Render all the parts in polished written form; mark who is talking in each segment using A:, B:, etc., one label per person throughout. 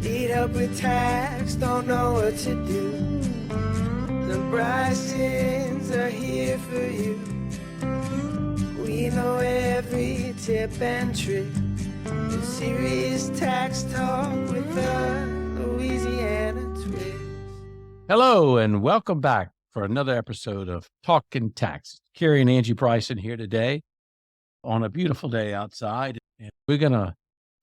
A: Need help with tax, don't know what to do. The Brysons are here for you. We know every tip and trick. The serious tax talk with the Louisiana twist.
B: Hello and welcome back for another episode of Talkin Tax. Carrie and Angie Bryson here today on a beautiful day outside. And we're going to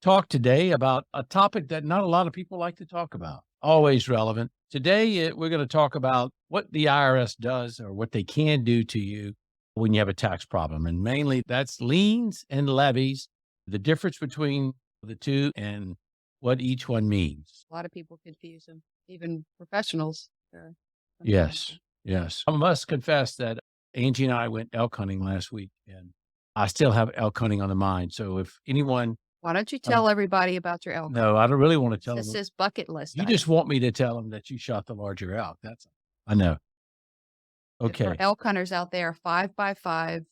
B: talk today about a topic that not a lot of people like to talk about, always relevant. Today, we're going to talk about what the IRS does or what they can do to you when you have a tax problem. And mainly that's liens and levies, the difference between the two and what each one means.
C: A lot of people confuse them, even professionals.
B: Yes. I must confess that Angie and I went elk hunting last week, and I still have elk hunting on the mind. So if anyone...
C: Why don't you tell everybody about your elk?
B: No, I don't really want to tell them.
C: This is bucket list.
B: You just want me to tell them that you shot the larger elk. I know. Okay.
C: For elk hunters out there, 5x5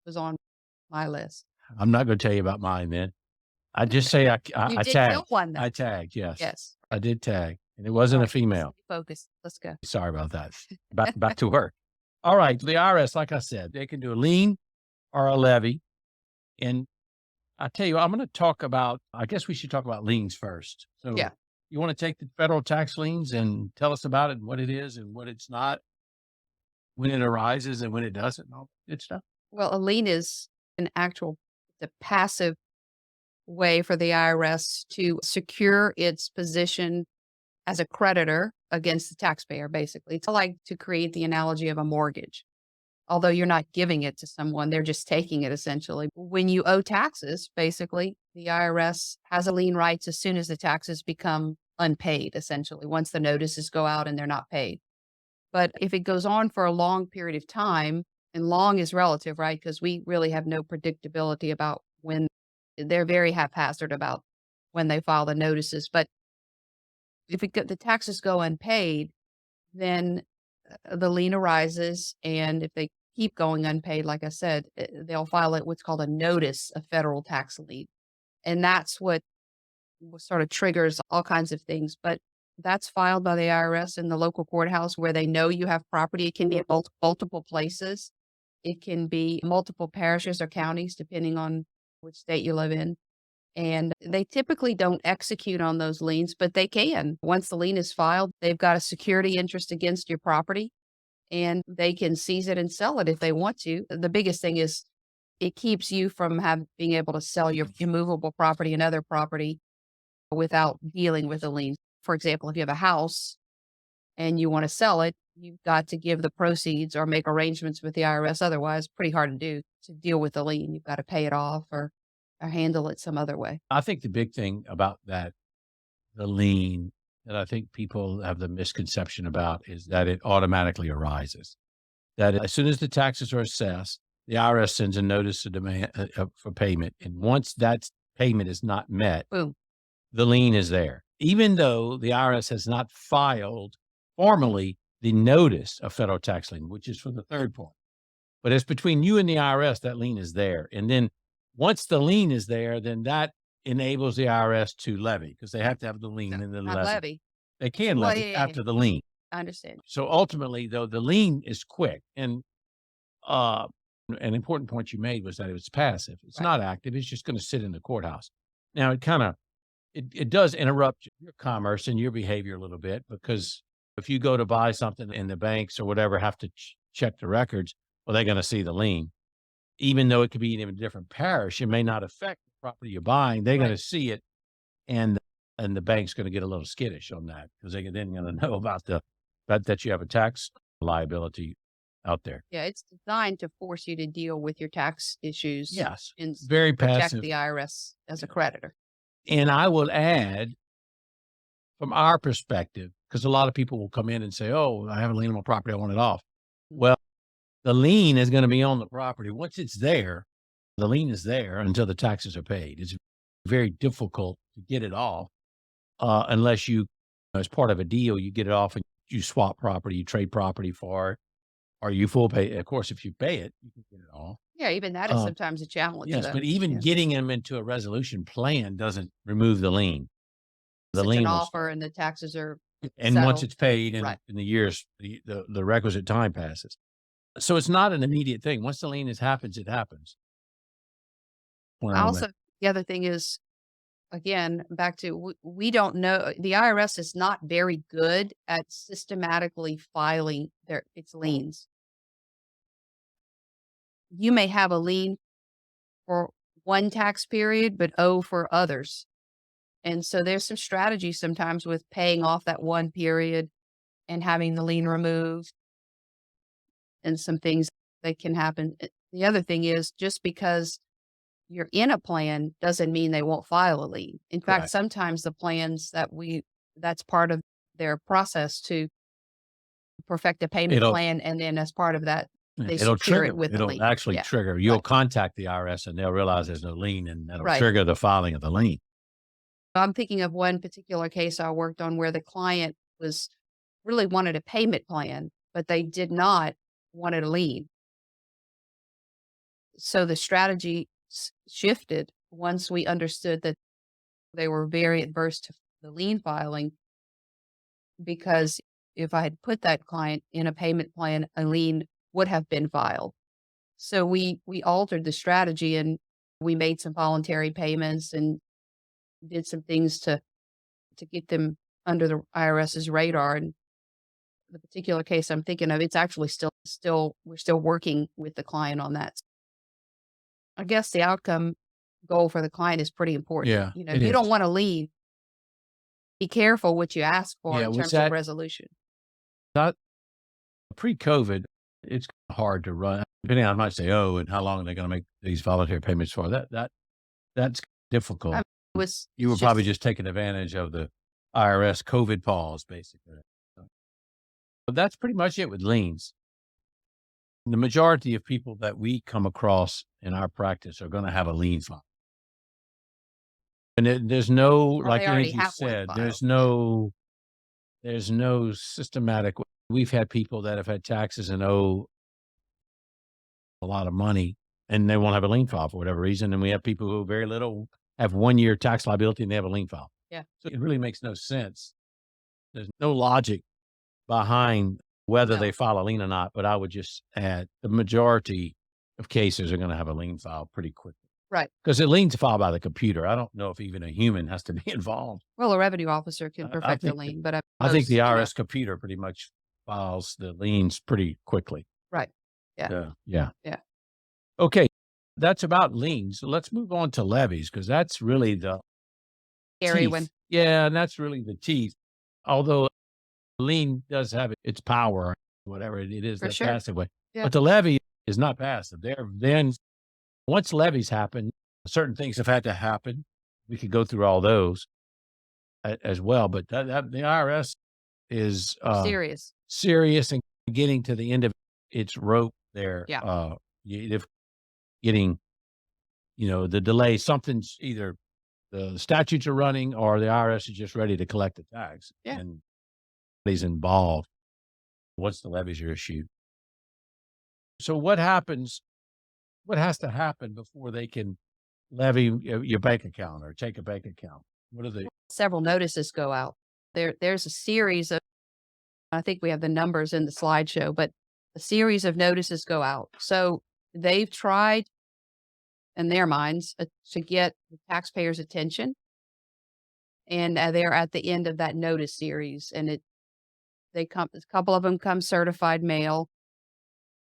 C: was on my list.
B: I'm not going to tell you about mine then. I just say I
C: did
B: tagged.
C: kill one, though.
B: I tagged, yes.
C: Yes.
B: I did tag, and it wasn't a female.
C: Focus. Let's go.
B: Sorry about that. Back to work. All right. The IRS, like I said, they can do a lien or a levy. And I tell you, I'm going to talk about, I guess we should talk about liens first. So
C: Yeah.
B: You want to take the federal tax liens and tell us about it and what it is and what it's not, when it arises and when it doesn't, and all that good stuff?
C: Well, a lien is the passive way for the IRS to secure its position as a creditor against the taxpayer, basically. It's like to create the analogy of a mortgage. Although you're not giving it to someone, they're just taking it essentially. When you owe taxes, basically, the IRS has a lien rights as soon as the taxes become unpaid, essentially, once the notices go out and they're not paid. But if it goes on for a long period of time, and long is relative, right? Because we really have no predictability about when they're very haphazard about when they file the notices. But if the taxes go unpaid, then the lien arises. And if they keep going unpaid, like I said, they'll file what's called a notice of federal tax lien. And that's what sort of triggers all kinds of things. But that's filed by the IRS in the local courthouse where they know you have property. It can be at multiple places. It can be multiple parishes or counties, depending on which state you live in. And they typically don't execute on those liens, but they can. Once the lien is filed, they've got a security interest against your property, and they can seize it and sell it if they want to. The biggest thing is it keeps you from being able to sell your immovable property and other property without dealing with a lien. For example, if you have a house and you want to sell it, you've got to give the proceeds or make arrangements with the IRS. Otherwise, pretty hard to do to deal with the lien. You've got to pay it off or handle it some other way.
B: I think the big thing about that, the lien, that I think people have the misconception about is that it automatically arises. That as soon as the taxes are assessed, the IRS sends a notice of demand for payment. And once that payment is not met,
C: Boom.
B: The lien is there. Even though the IRS has not filed formally the notice of federal tax lien, which is for the third point. But it's between you and the IRS, that lien is there. And then once the lien is there, then that enables the IRS to levy because they have to have the lien and the levy. They can levy after the lien.
C: I understand.
B: So ultimately, though, the lien is quick. And an important point you made was that it was passive. It's not active. It's just going to sit in the courthouse. Now, it does interrupt your commerce and your behavior a little bit because if you go to buy something and the banks or whatever have to check the records, well, they're going to see the lien. Even though it could be in a different parish, it may not affect the property you're buying. They're going to see it, and the bank's going to get a little skittish on that because they're then going to know about that you have a tax liability out there.
C: Yeah, it's designed to force you to deal with your tax issues.
B: Yes,
C: and
B: very
C: protect
B: passive.
C: the IRS as a creditor.
B: And I will add, from our perspective, because a lot of people will come in and say, "Oh, I have a lien on my property. I want it off." Well, the lien is going to be on the property. Once it's there, the lien is there until the taxes are paid. It's very difficult to get it off unless you, as part of a deal, you get it off and you swap property, you trade property for it, or you full pay. Of course, if you pay it, you can get it off.
C: Yeah, even that is
B: Uh,
C: sometimes a challenge,
B: yes,
C: though.
B: but even
C: Yeah.
B: getting them into a resolution plan doesn't remove the lien. The
C: It's an
B: lien will
C: offer
B: stay.
C: and the taxes are
B: And once
C: settled.
B: it's paid
C: Right.
B: in the years, the requisite time passes. So it's not an immediate thing. Once the lien happens, it happens. Point I wanna make.
C: Also, the other thing is, again, back to we don't know. The IRS is not very good at systematically filing its liens. You may have a lien for one tax period, but owe for others. And so there's some strategy sometimes with paying off that one period and having the lien removed and some things that can happen. The other thing is just because you're in a plan doesn't mean they won't file a lien. In fact,
B: Correct.
C: sometimes the plans that's part of their process to perfect a payment
B: It'll
C: plan. And then as part of that, they
B: it'll
C: secure it
B: trigger.
C: with a
B: It'll
C: lien.
B: actually
C: Yeah.
B: trigger. You'll
C: Right.
B: contact the IRS and they'll realize there's no lien, and that'll
C: Right.
B: trigger the filing of the lien.
C: I'm thinking of one particular case I worked on where the client was really wanted a payment plan, but they did not wanted a lien. So the strategy shifted once we understood that they were very adverse to the lien filing, because if I had put that client in a payment plan, a lien would have been filed. So we altered the strategy and we made some voluntary payments and did some things to get them under the IRS's radar. And the particular case I'm thinking of, it's actually still we're still working with the client on that. I guess the outcome goal for the client is pretty important.
B: Yeah,
C: You know,
B: it
C: if you don't
B: is.
C: want to leave, be careful what you ask for
B: Yeah,
C: in
B: was
C: terms of
B: that
C: resolution.
B: not pre-COVID? It's hard to run, depending on how much they owe and how long they're going to make these voluntary payments for. That's
C: I mean,
B: difficult. You
C: it's
B: were probably
C: just
B: just taking advantage of the IRS COVID pause, basically. So, but that's pretty much it with liens. The majority of people that we come across in our practice are going to have a lien file. And there's no,
C: or
B: like
C: they already
B: as you
C: have one
B: said,
C: filed.
B: there's no systematic. We've had people that have had taxes and owe a lot of money and they won't have a lien file for whatever reason. And we have people who very little have 1 year tax liability and they have a lien file.
C: Yeah.
B: So it really makes no sense. There's no logic behind whether
C: No.
B: they file a lien or not, but I would just add the majority of cases are going to have a lien file pretty quickly
C: Right.
B: because the lien's filed by the computer. I don't know if even a human has to be involved.
C: Well, a revenue officer can
B: I
C: perfect a
B: think
C: lien, but
B: I think the
C: most,
B: IRS computer pretty much files the liens pretty quickly.
C: right. Yeah.
B: Yeah.
C: Yeah.
B: Okay. That's about liens. So let's move on to levies because that's really the
C: Scary
B: teeth.
C: one.
B: Yeah, and that's really the teeth. Although lien does have its power, whatever it is,
C: For
B: that
C: sure.
B: passive way.
C: Yeah.
B: But the levy is not passive. Then once levies happen, certain things have had to happen. We could go through all those as well. But the IRS is
C: Serious.
B: serious and getting to the end of its rope there.
C: Yeah.
B: If getting, the delay, something's either the statutes are running or the IRS is just ready to collect the tax.
C: Yeah.
B: And everybody's involved once the levies are issued. So what happens? What has to happen before they can levy your bank account or take a bank account? What are the
C: Several notices go out. There's a series of, I think we have the numbers in the slideshow, but a series of notices go out. So they've tried in their minds to get the taxpayers' attention, and they're at the end of that notice series, and a couple of them come certified mail,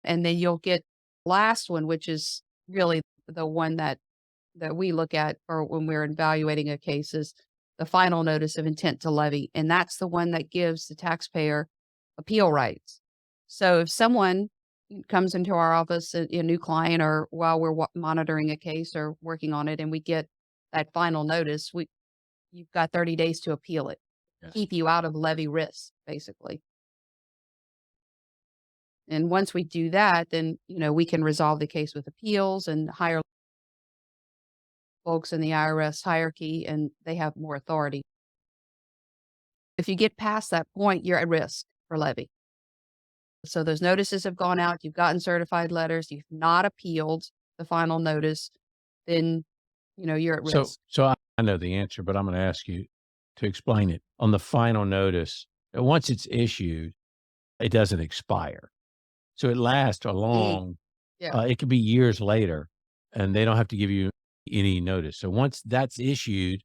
C: and then you'll get last one, which is really the one that we look at or when we're evaluating a case is the final notice of intent to levy. And that's the one that gives the taxpayer appeal rights. So if someone comes into our office, a new client, or while we're monitoring a case or working on it, and we get that final notice, you've got 30 days to appeal it,
B: Yes.
C: keep you out of levy risk, basically. And once we do that, then, we can resolve the case with appeals and hire folks in the IRS hierarchy, and they have more authority. If you get past that point, you're at risk for levy. So those notices have gone out, you've gotten certified letters, you've not appealed, the final notice, then, you're at
B: So,
C: risk.
B: I know the answer, but I'm going to ask you to explain it. On the final notice, once it's issued, it doesn't expire. So it lasts a long,
C: Yeah.
B: it could be years later, and they don't have to give you any notice. So once that's issued,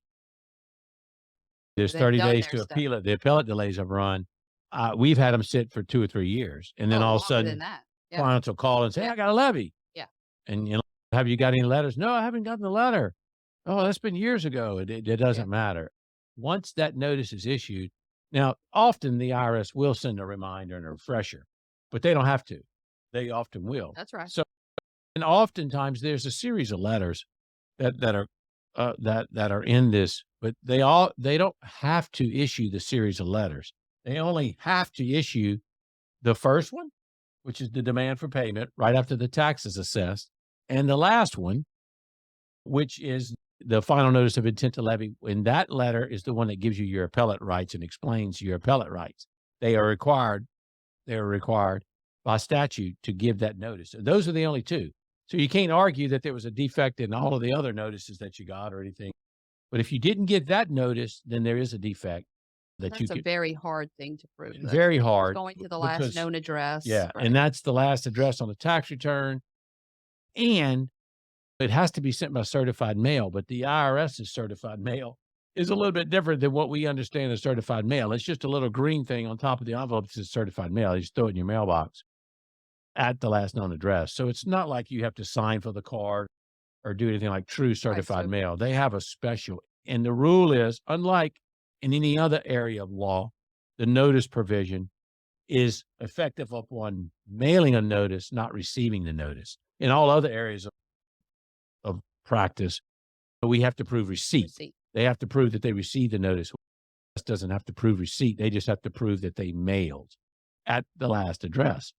B: there's
C: They've
B: 30
C: done
B: days
C: their
B: to
C: stuff.
B: appeal it. The appellate delays have run. We've had them sit for 2 or 3 years, and then
C: Oh,
B: all of a
C: longer than
B: sudden,
C: that. Yeah.
B: clients will call and say,
C: Yeah.
B: I got a levy.
C: Yeah.
B: And, have you got any letters? No, I haven't gotten the letter. Oh, that's been years ago. It doesn't matter. Once that notice is issued, now, often the IRS will send a reminder and a refresher, but they don't have to. They often will.
C: That's right.
B: So, and oftentimes there's a series of letters that are in this, but they don't have to issue the series of letters. They only have to issue the first one, which is the demand for payment right after the tax is assessed, and the last one, which is the final notice of intent to levy. And that letter is the one that gives you your appellate rights and explains your appellate rights. They are required by statute to give that notice. So those are the only two. So you can't argue that there was a defect in all of the other notices that you got or anything. But if you didn't get that notice, then there is a defect that you
C: That's a
B: could.
C: very hard thing to prove. though.
B: Very hard.
C: Going to the last
B: because-
C: known address.
B: Yeah,
C: Right.
B: and that's the last address on the tax return. And it has to be sent by certified mail, but the IRS's certified mail is a little bit different than what we understand as certified mail. It's just a little green thing on top of the envelope that says certified mail. You just throw it in your mailbox at the last known address. So it's not like you have to sign for the card or do anything like true certified
C: so-
B: mail. They have a special, and the rule is, unlike in any other area of law, the notice provision is effective upon mailing a notice, not receiving the notice. In all other areas of practice, we have to prove receipt.
C: Receipt.
B: They have to prove that they received the notice. IRS doesn't have to prove receipt. They just have to prove that they mailed at the last address.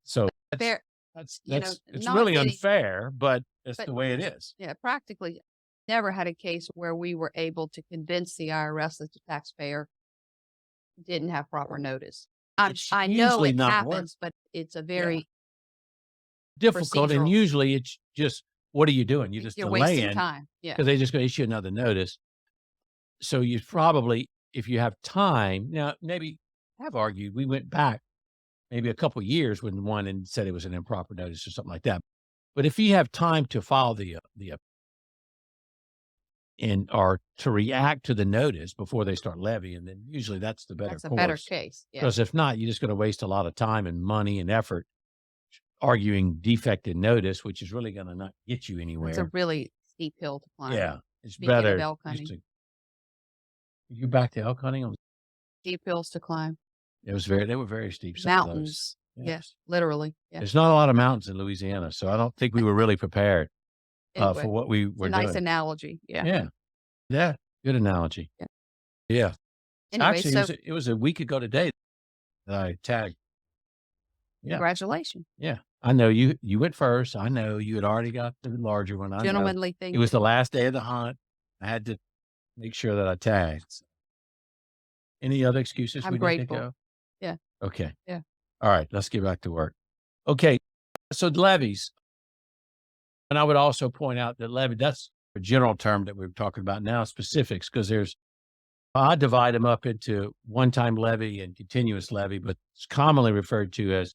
B: So
C: Fair.
B: it's
C: not
B: really
C: getting-
B: unfair, but it's
C: But-
B: the way it is.
C: Yeah, practically never had a case where we were able to convince the IRS that the taxpayer didn't have proper notice.
B: It's
C: I know
B: usually
C: it
B: not work-
C: happens, but it's a very
B: Difficult, and
C: procedural.
B: usually it's just, what are you doing? You're just
C: you're wasting
B: delaying
C: time. Yeah.
B: because they just going to issue another notice. So you probably, if you have time, now maybe have argued, we went back maybe a couple years when one and said it was an improper notice or something like that. But if you have time to file or to react to the notice before they start levying, then usually that's the better
C: That's a
B: course.
C: better case. Yeah.
B: Because if not, you're just going to waste a lot of time and money and effort arguing defective notice, which is really going to not get you anywhere.
C: It's a really steep hill to climb.
B: Yeah, it's
C: Speaking of
B: better.
C: elk
B: just
C: hunting.
B: to- you back to elk hunting?
C: Steep hills to climb.
B: They were very steep. some of those.
C: Mountains.
B: Yes.
C: Yes. Literally. Yeah.
B: There's not a lot of mountains in Louisiana, so I don't think we were really prepared
C: Anyway,
B: for what we
C: it's
B: were
C: a nice
B: doing.
C: analogy. Yeah.
B: Yeah. Good analogy.
C: Yeah.
B: Yeah.
C: Anyway,
B: Actually,
C: so
B: it was a week ago today that I tagged. Yeah.
C: congratulations.
B: Yeah. I know you went first. I know you had already got the larger one. I know.
C: Gentlemanly thing.
B: It was the last day of the hunt. I had to make sure that I tagged. Any other excuses
C: I'm
B: we need
C: grateful.
B: to go?
C: Yeah.
B: Okay.
C: Yeah.
B: All right. Let's get back to work. Okay. So levies. And I would also point out that levy, that's a general term that we're talking about now, specifics, because I divide them up into one-time levy and continuous levy, but it's commonly referred to as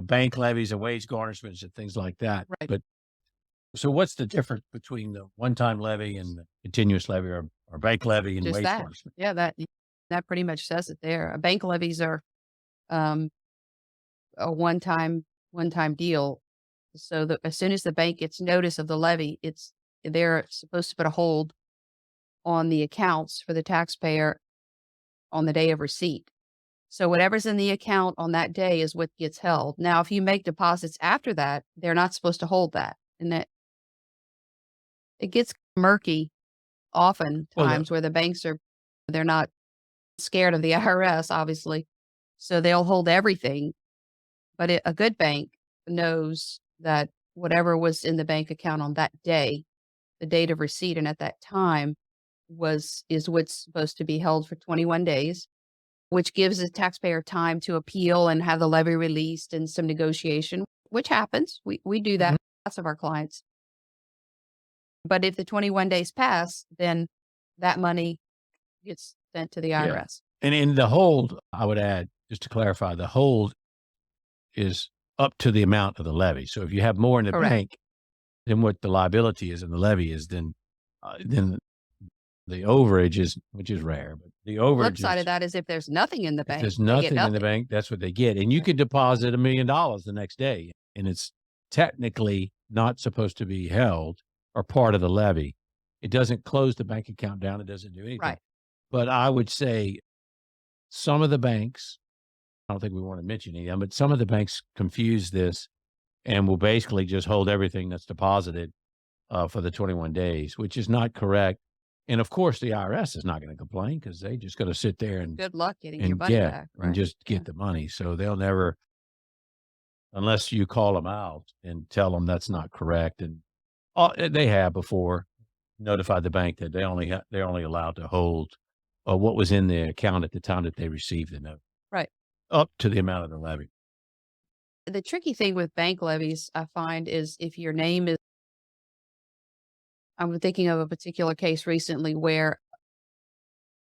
B: bank levies and wage garnishments and things like that.
C: Right.
B: But so what's the difference between the one-time levy and the continuous levy or bank levy and
C: Just
B: wage
C: that.
B: garnishment?
C: Yeah, that pretty much says it there. Bank levies are a one-time deal. So that as soon as the bank gets notice of the levy, they're supposed to put a hold on the accounts for the taxpayer on the day of receipt. So whatever's in the account on that day is what gets held. Now, if you make deposits after that, they're not supposed to hold that. And that it gets murky oftentimes where the banks they're not scared of the IRS, obviously. So they'll hold everything. But a good bank knows that whatever was in the bank account on that day, the date of receipt and at that time is what's supposed to be held for 21 days, which gives the taxpayer time to appeal and have the levy released and some negotiation, which happens. We do that of our clients. But if the 21 days pass, then that money gets sent to the
B: Yeah.
C: IRS.
B: And in the hold, I would add, just to clarify, the hold is up to the amount of the levy. So if you have more in the
C: Correct.
B: bank than what the liability is and the levy is, then the overage is, which is rare, but the overage
C: Flip side
B: is,
C: of that is if there's nothing in the
B: if
C: bank,
B: there's
C: they get
B: nothing in the
C: nothing.
B: bank, that's what they get. And you could deposit $1 million the next day, and it's technically not supposed to be held or part of the levy. It doesn't close the bank account down. It doesn't do anything.
C: Right.
B: But I would say some of the banks, I don't think we want to mention any of them, but some of the banks confuse this and will basically just hold everything that's deposited for the 21 days, which is not correct. And of course, the IRS is not going to complain because they just going to sit there and
C: Good luck getting your money
B: get
C: back.
B: and
C: Right.
B: just
C: Yeah.
B: get the money. So they'll never, unless you call them out and tell them that's not correct. And they have before notified the bank that they're only allowed to hold what was in the account at the time that they received the note,
C: Right.
B: up to the amount of the levy.
C: The tricky thing with bank levies, I find, is if your name is, I'm thinking of a particular case recently where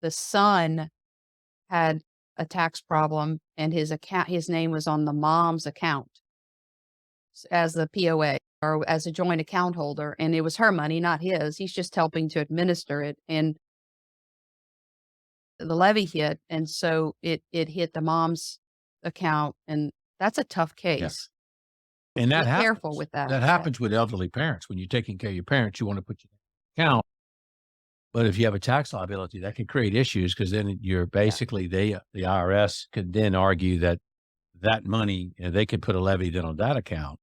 C: the son had a tax problem and his name was on the mom's account as the POA or as a joint account holder, and it was her money, not his. He's just helping to administer it, and the levy hit, and so it hit the mom's account, and that's a tough case.
B: And that
C: Be
B: happens.
C: careful with that.
B: That
C: Yeah.
B: happens with elderly parents. When you're taking care of your parents, you want to put your account. But if you have a tax liability, that can create issues because then you're basically the IRS could then argue that money, they could put a levy then on that account.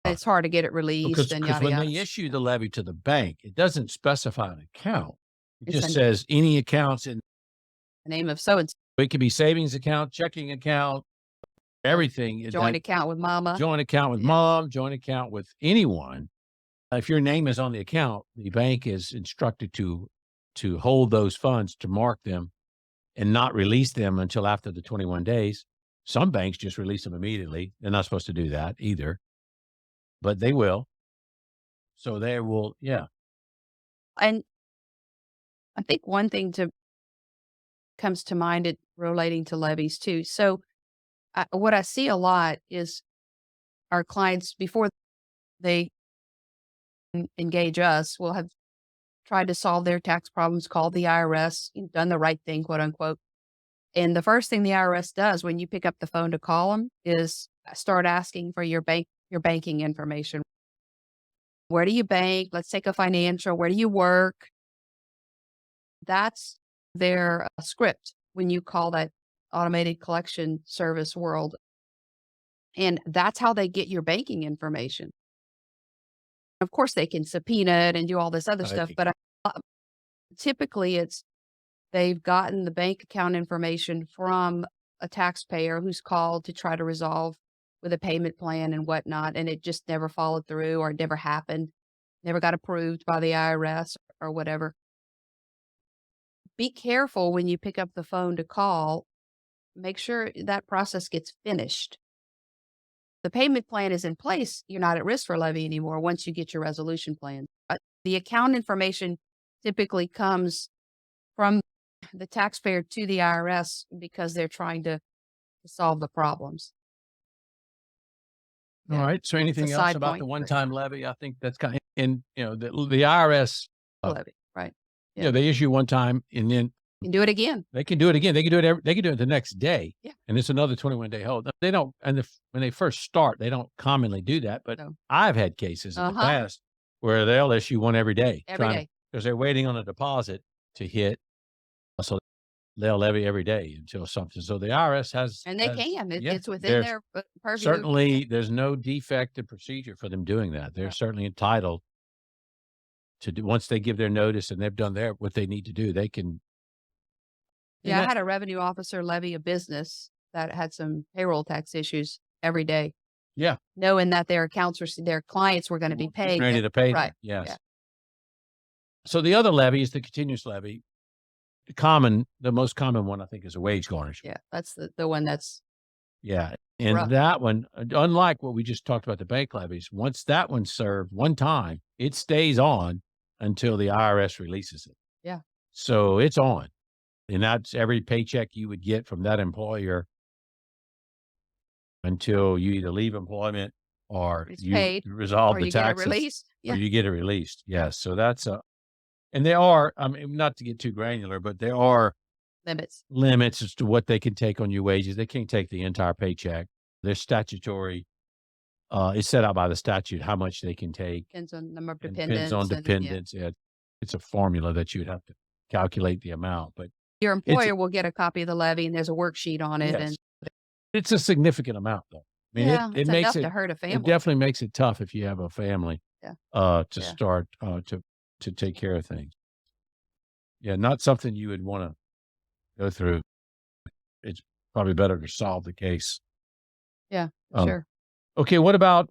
C: It's hard to get it released and
B: Because
C: yada
B: when
C: yada.
B: they issue the levy to the bank, it doesn't specify an account. It
C: It's
B: just
C: a-
B: says any accounts, and
C: The name of so and
B: it could be savings account, checking account, everything.
C: joint account with mama.
B: Joint account with mom, joint account with anyone. If your name is on the account, the bank is instructed to hold those funds, to mark them and not release them until after the 21 days. Some banks just release them immediately. They're not supposed to do that either, but they will. So they will, yeah.
C: And I think one thing comes to mind relating to levies too. So what I see a lot is our clients, before they engage us, will have tried to solve their tax problems, called the IRS, done the right thing, quote unquote. And the first thing the IRS does when you pick up the phone to call them is start asking for your banking information. Where do you bank? Let's take a financial. Where do you work? That's their script when you call that automated collection service world. And that's how they get your banking information. Of course, they can subpoena it and do all this other stuff, but typically they've gotten the bank account information from a taxpayer who's called to try to resolve with a payment plan and whatnot, and it just never followed through or it never happened, never got approved by the IRS or whatever. Be careful when you pick up the phone to call. Make sure that process gets finished. The payment plan is in place. You're not at risk for levy anymore once you get your resolution plan. The account information typically comes from the taxpayer to the IRS because they're trying to solve the problems.
B: All right. So anything
C: It's a
B: else
C: side
B: about
C: point,
B: the
C: but-
B: one-time levy? I think that's kind of, and the IRS,
C: Levy, right?
B: they issue one time and then
C: You can do it again.
B: they can do it again. They can do it they can do it the next day.
C: Yeah.
B: And it's another 21-day hold. They don't, and when they first start, they don't commonly do that. But
C: No.
B: I've had cases in the
C: Uh-huh.
B: past where they'll issue one every day.
C: Every day.
B: Because they're waiting on a deposit to hit. So they'll levy every day until something. So the IRS has.
C: And they
B: has-
C: can.
B: yeah,
C: It's within
B: there's
C: their purview.
B: certainly, there's no defect in procedure for them doing that. They're
C: Right.
B: certainly entitled to do, once they give their notice and they've done what they need to do, they can.
C: Yeah, I
B: And
C: had a revenue officer levy a business that had some payroll tax issues every day,
B: Yeah.
C: knowing that their their clients were going to be
B: Getting
C: paid.
B: ready to pay.
C: Right.
B: Yes.
C: Yeah.
B: So the other levy is the continuous levy. The most common one, I think, is a wage garnish.
C: Yeah, that's the one that's
B: Yeah. And
C: Rough.
B: that one, unlike what we just talked about the bank levies, once that one's served one time, it stays on until the IRS releases it.
C: Yeah.
B: So it's on. And that's every paycheck you would get from that employer until you either leave employment or
C: It's
B: you
C: paid
B: resolve
C: or
B: the
C: you get it
B: taxes
C: released.
B: or
C: Yeah.
B: you get it released. Yes. So that's and there are, I mean, not to get too granular, but there are
C: Limits.
B: limits as to what they can take on your wages. They can't take the entire paycheck. There's statutory, it's set out by the statute how much they can take.
C: Depends on number of
B: And depends on
C: dependents. And, yeah.
B: dependents. Yeah, it's a formula that you'd have to calculate the amount, but
C: Your
B: it's
C: employer will get a copy of the levy and there's a worksheet on it.
B: yes,
C: And
B: it's a significant amount though. I mean,
C: yeah,
B: it
C: it's
B: makes
C: enough to hurt a
B: it
C: family.
B: definitely makes it tough if you have a family,
C: Yeah.
B: to
C: Yeah.
B: start, to take care of things. Yeah, not something you would wanna go through. It's probably better to solve the case.
C: Yeah,
B: Um,
C: sure.
B: Okay, what about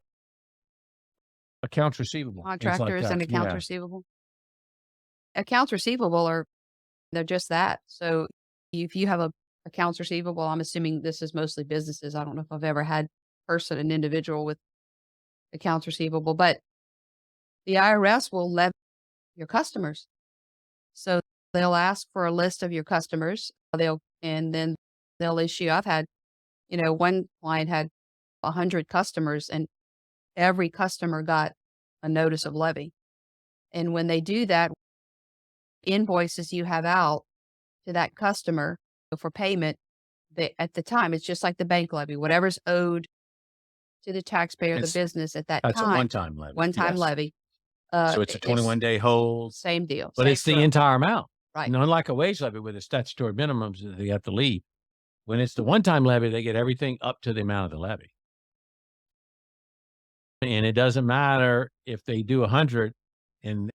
B: accounts receivable? Things like
C: Contractors and
B: that?
C: accounts
B: Yeah.
C: receivable. Accounts receivable they're just that. So if you have a accounts receivable, I'm assuming this is mostly businesses. I don't know if I've ever had an individual with accounts receivable, but the IRS will levy your customers. So they'll ask for a list of your customers. And then they'll issue. I've had, one client had 100 customers and every customer got a notice of levy. And when they do that, invoices you have out to that customer for payment, at the time, it's just like the bank levy, whatever's owed to the taxpayer, the
B: It's
C: business at that
B: That's a
C: time,
B: one-time levy.
C: one-time
B: Yes.
C: levy.
B: So it's a 21-day hold.
C: Same deal.
B: But
C: Same
B: it's the
C: for-
B: entire amount.
C: Right.
B: And unlike a wage levy with the statutory minimums that they have to leave, when it's the one-time levy, they get everything up to the amount of the levy. And it doesn't matter if they do 100 and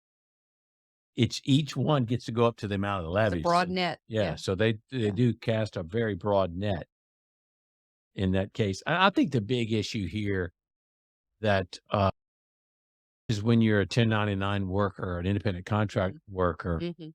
B: it's each one gets to go up to the amount of the levy.
C: It's a broad net.
B: Yeah. So they do cast a very broad net in that case. I think the big issue here that is when you're a 1099 worker or an independent contract worker,
C: Mhm.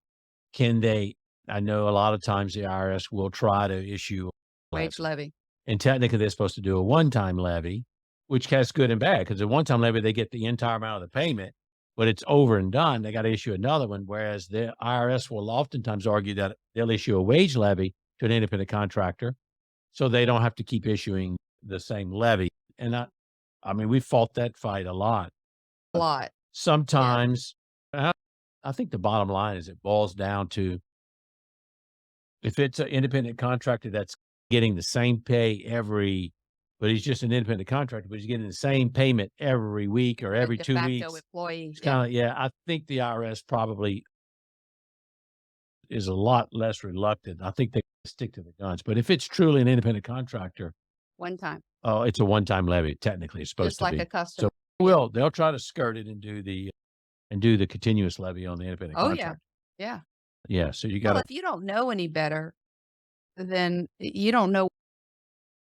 B: I know a lot of times the IRS will try to issue a
C: Wage levy.
B: and technically they're supposed to do a one-time levy, which has good and bad because the one-time levy, they get the entire amount of the payment, but it's over and done. They got to issue another one. Whereas the IRS will oftentimes argue that they'll issue a wage levy to an independent contractor so they don't have to keep issuing the same levy. And I mean, we fought that fight a lot.
C: A lot.
B: Sometimes, I think the bottom line is it boils down to if it's an independent contractor that's getting the same pay but he's just an independent contractor, but he's getting the same payment every week or every
C: De
B: 2
C: facto
B: weeks.
C: employee.
B: It's kind of, I think the IRS probably is a lot less reluctant. I think they stick to the guns. But if it's truly an independent contractor,
C: One time.
B: oh, it's a one-time levy. Technically, it's supposed
C: Just
B: to
C: like
B: be.
C: a customer.
B: So they'll try to skirt it and do the continuous levy on the independent
C: Oh,
B: contractor.
C: yeah.
B: Yeah. So you
C: Well,
B: got
C: if you don't know any better, then you don't know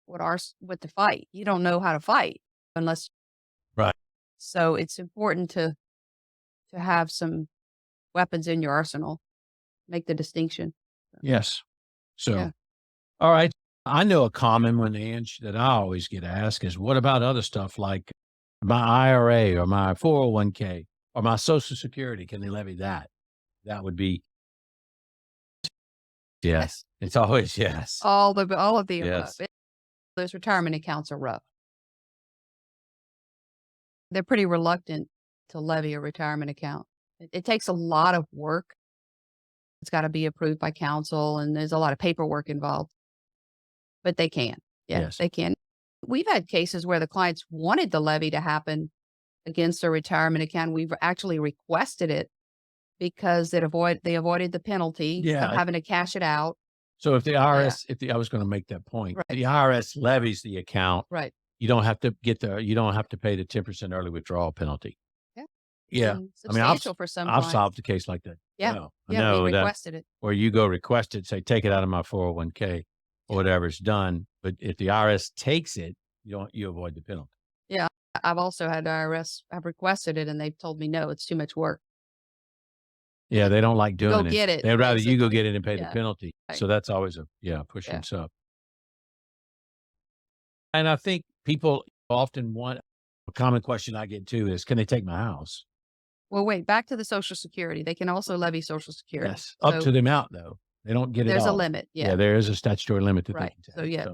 C: what to fight. You don't know how to fight unless.
B: Right.
C: So it's important to have some weapons in your arsenal. Make the distinction.
B: yes. So,
C: Yeah.
B: all right. I know a common one, Ange, that I always get asked is, what about other stuff like my IRA or my 401k or my Social Security? Can they levy that? That would be yes. It's always yes.
C: All of the
B: Yes.
C: above. Those retirement accounts are rough. They're pretty reluctant to levy a retirement account. It takes a lot of work. It's got to be approved by counsel, and there's a lot of paperwork involved. But they can. Yeah,
B: Yes.
C: they can. We've had cases where the clients wanted the levy to happen against their retirement account. We've actually requested it because they avoided the penalty
B: Yeah.
C: of having to cash it out.
B: So if the IRS, I was going to make that point,
C: Right.
B: the IRS levies the account,
C: Right.
B: you don't have to pay the 10% early withdrawal penalty.
C: Yeah.
B: Yeah.
C: And
B: I mean, I've
C: substantial for some
B: I've
C: clients.
B: solved a case like that.
C: Yeah.
B: Well, I
C: Yeah,
B: know
C: we
B: that
C: requested it.
B: where you go request it, say, take it out of my 401k or whatever's done. But if the IRS takes it, you avoid the penalty.
C: Yeah. I've also had IRS, I've requested it and they've told me, no, it's too much work.
B: Yeah. They don't like doing
C: Go
B: it.
C: get it,
B: They'd rather you go
C: basically.
B: get it and pay the
C: Yeah.
B: penalty.
C: Right.
B: So that's always push
C: Yeah.
B: and shove. And I think people often want a common question I get too is, can they take my house?
C: Well, wait, back to the Social Security. They can also levy Social Security.
B: Yes. Up to
C: So
B: the amount though. They don't get it
C: there's a
B: all.
C: limit.
B: Yeah,
C: Yeah.
B: there is a statutory limit that they
C: Right.
B: can
C: So
B: take.
C: yeah,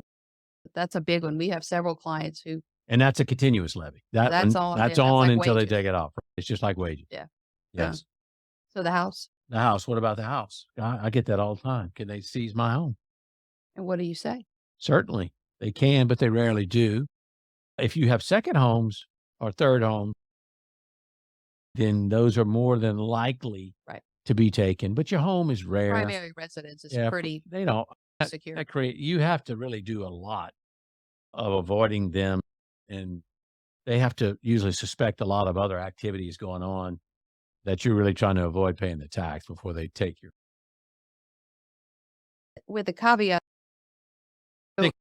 C: that's a big one. We have several clients who
B: And that's a continuous levy. That
C: that's
B: one,
C: all.
B: that's
C: Yeah, that's
B: on
C: like
B: until they
C: wages.
B: take it off. It's just like wages.
C: Yeah.
B: Yes.
C: So the house.
B: The house. What about the house? I get that all the time. Can they seize my home?
C: And what do you say?
B: Certainly they can, but they rarely do. If you have second homes or third homes, then those are more than likely
C: Right.
B: to be taken. But your home is rare.
C: Primary residence is
B: Yeah,
C: pretty
B: they don't
C: secure.
B: that create. You have to really do a lot of avoiding them, and they have to usually suspect a lot of other activities going on that you're really trying to avoid paying the tax before they take your.
C: With the caveat,
B: They-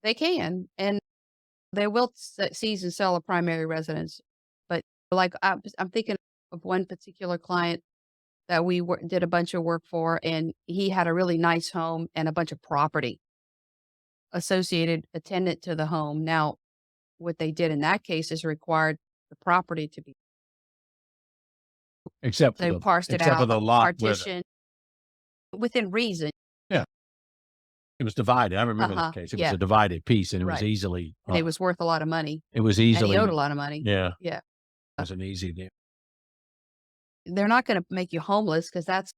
C: they can, and they will seize and sell a primary residence. But like I'm thinking of one particular client that we did a bunch of work for, and he had a really nice home and a bunch of property associated attendant to the home. Now, what they did in that case is required the property to be.
B: Except for
C: They parsed it
B: except for
C: out,
B: the lot where
C: partition within reason.
B: it was divided. I remember
C: Uh-huh,
B: that case. It
C: yeah.
B: was a divided piece, and it was
C: Right.
B: easily.
C: And it was worth a lot of money,
B: It was
C: and
B: easily.
C: he owed a lot of money.
B: Yeah,
C: Yeah.
B: it was an easy deal.
C: They're not going to make you homeless because that's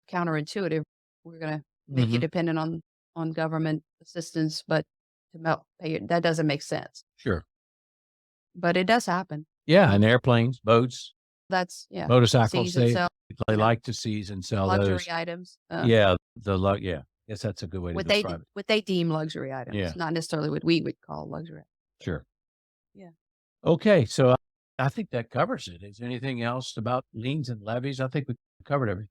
C: counterintuitive. We're going to make you
B: Mhm.
C: dependent on government assistance, but pay you, that doesn't make sense.
B: Sure.
C: But it does happen.
B: Yeah, and airplanes, boats,
C: That's
B: motorcycles.
C: seize and
B: They
C: sell
B: like to seize and sell
C: luxury
B: those.
C: items.
B: Yeah, yeah. Guess that's a good way to describe it.
C: What they deem luxury items,
B: Yeah.
C: not necessarily what we would call luxury.
B: Sure.
C: Yeah.
B: Okay, so I think that covers it. Is there anything else about liens and levies? I think we covered everything.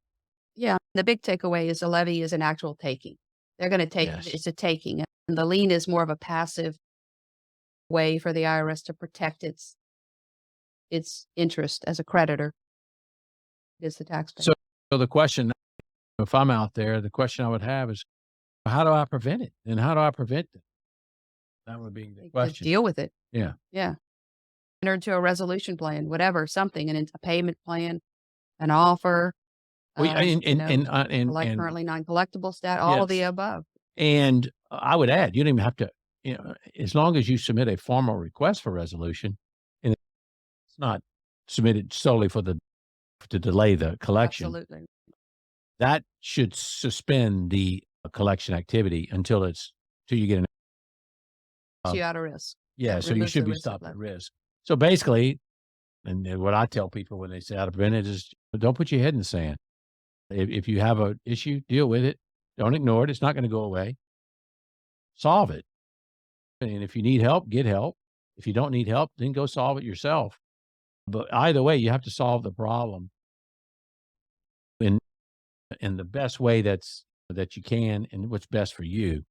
C: Yeah. The big takeaway is a levy is an actual taking. They're going to take
B: Yes.
C: it's a taking, and the lien is more of a passive way for the IRS to protect its interest as a creditor against the taxpayer.
B: So the question, if I'm out there, the question I would have is, how do I prevent it? And how do I prevent it? That would be the
C: Just
B: question.
C: deal with it.
B: Yeah.
C: Yeah. Enter into a resolution plan, whatever, something, and a payment plan, an offer,
B: Well,
C: like currently non-collectible stat, all of the
B: Yes.
C: above.
B: And I would add, you don't even have to, as long as you submit a formal request for resolution, and it's not submitted solely to delay the collection,
C: Absolutely.
B: that should suspend the collection activity until you get an.
C: Puts you out of risk.
B: Yeah,
C: That
B: so you
C: removes
B: should
C: the
B: be
C: risk of
B: stopped at
C: levy.
B: risk. So basically, and then what I tell people when they say how to prevent it is, don't put your head in the sand. If you have an issue, deal with it. Don't ignore it. It's not going to go away. Solve it. And if you need help, get help. If you don't need help, then go solve it yourself. But either way, you have to solve the problem in the best way that you can and what's best for you.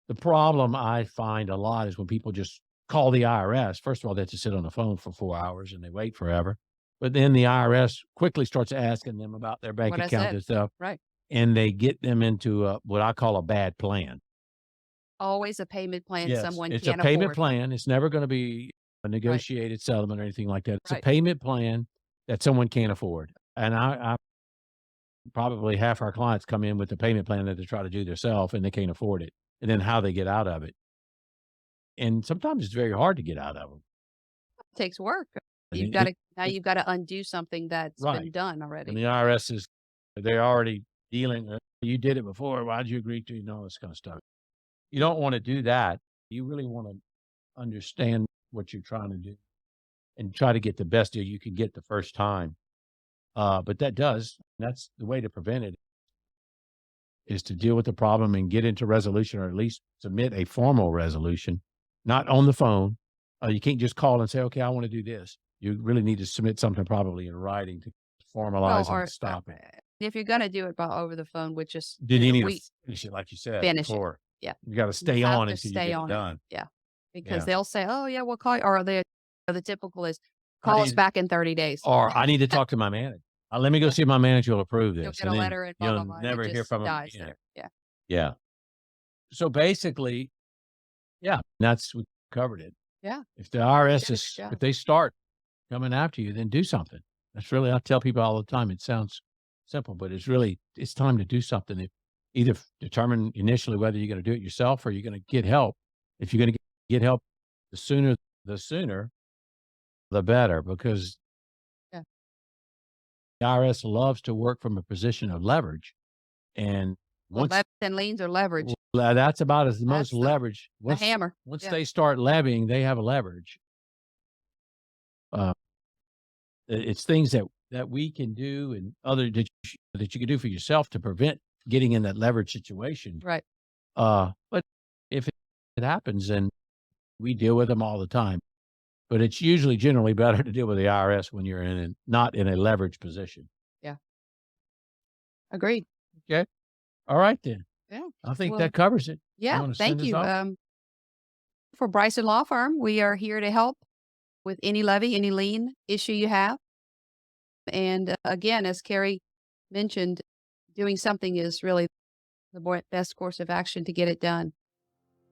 B: The problem I find a lot is when people just call the IRS. First of all, they have to sit on the phone for 4 hours and they wait forever. But then the IRS quickly starts asking them about their bank
C: What I
B: account
C: said.
B: and stuff,
C: Right.
B: and they get them into what I call a bad plan.
C: Always a payment plan
B: Yes,
C: someone
B: it's
C: can't
B: a payment
C: afford.
B: plan. It's never going to be a negotiated settlement or anything like that. It's a
C: Right.
B: payment plan that someone can't afford. And I probably half our clients come in with the payment plan that they try to do themselves and they can't afford it. And then how they get out of it. And sometimes it's very hard to get out of them.
C: It takes work.
B: And
C: You've got to you've got to undo something that's been
B: Right.
C: done
B: And
C: already.
B: the IRS they're already dealing. You did it before. Why'd you agree to? All this kind of stuff. You don't want to do that. You really want to understand what you're trying to do and try to get the best deal you can get the first time. But that's the way to prevent it, is to deal with the problem and get into resolution, or at least submit a formal resolution, not on the phone. You can't just call and say, okay, I want to do this. You really need to submit something probably in writing to formalize
C: Or
B: and stop it.
C: if you're going to do it over the phone, which is
B: Then you need
C: we
B: to finish it like you said
C: finish it.
B: before.
C: Yeah.
B: You got to stay
C: have
B: on
C: to
B: until you
C: stay
B: get
C: on
B: it
C: it.
B: done.
C: because
B: Yeah.
C: they'll say, "Oh yeah, we'll call you," or the typical is call us
B: need-
C: back in 30 days.
B: Or I need to talk to my manager. Let me go see if my manager will approve
C: You'll
B: this.
C: get a
B: and then
C: letter and blah, blah,
B: you'll
C: blah, and it
B: never hear
C: just
B: from them
C: dies
B: again.
C: there. Yeah.
B: Yeah. So basically, Yeah, that's we covered it.
C: Yeah.
B: If the IRS
C: Good
B: is,
C: job.
B: if they start coming after you, then do something. That's really, I tell people all the time, it sounds simple, but it's really, it's time to do something. Either determine initially whether you're going to do it yourself or you're going to get help. If you're going to get help, the sooner, the better, because
C: Yeah.
B: the IRS loves to work from a position of leverage. And
C: Well,
B: once
C: levies and liens are leverage.
B: that's about as the most
C: That's the
B: leverage.
C: The hammer.
B: Once
C: Yeah.
B: they start levying, they have a leverage. It's things that we can do and other that you can do for yourself to prevent getting in that leverage situation.
C: Right.
B: But if it happens, then we deal with them all the time. But it's usually generally better to deal with the IRS when you're not in a leverage position.
C: Agreed.
B: Okay. All right then.
C: Yeah.
B: I think
C: Well,
B: that covers it.
C: Yeah.
B: wanna send
C: Thank
B: us
C: you.
B: off?
C: For Bryson Law Firm, we are here to help with any levy, any lien issue you have. And again, as Carrie mentioned, doing something is really the best course of action to get it done.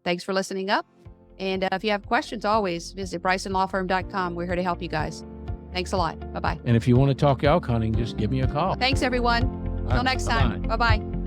C: Thanks for listening up. And if you have questions, always visit BrysonLawFirm.com. We're here to help you guys. Thanks a lot. Bye-bye.
B: And if you want to talk elk hunting, just give me a call.
C: Thanks, everyone. Until next time.
B: Bye-bye.
C: Bye-bye.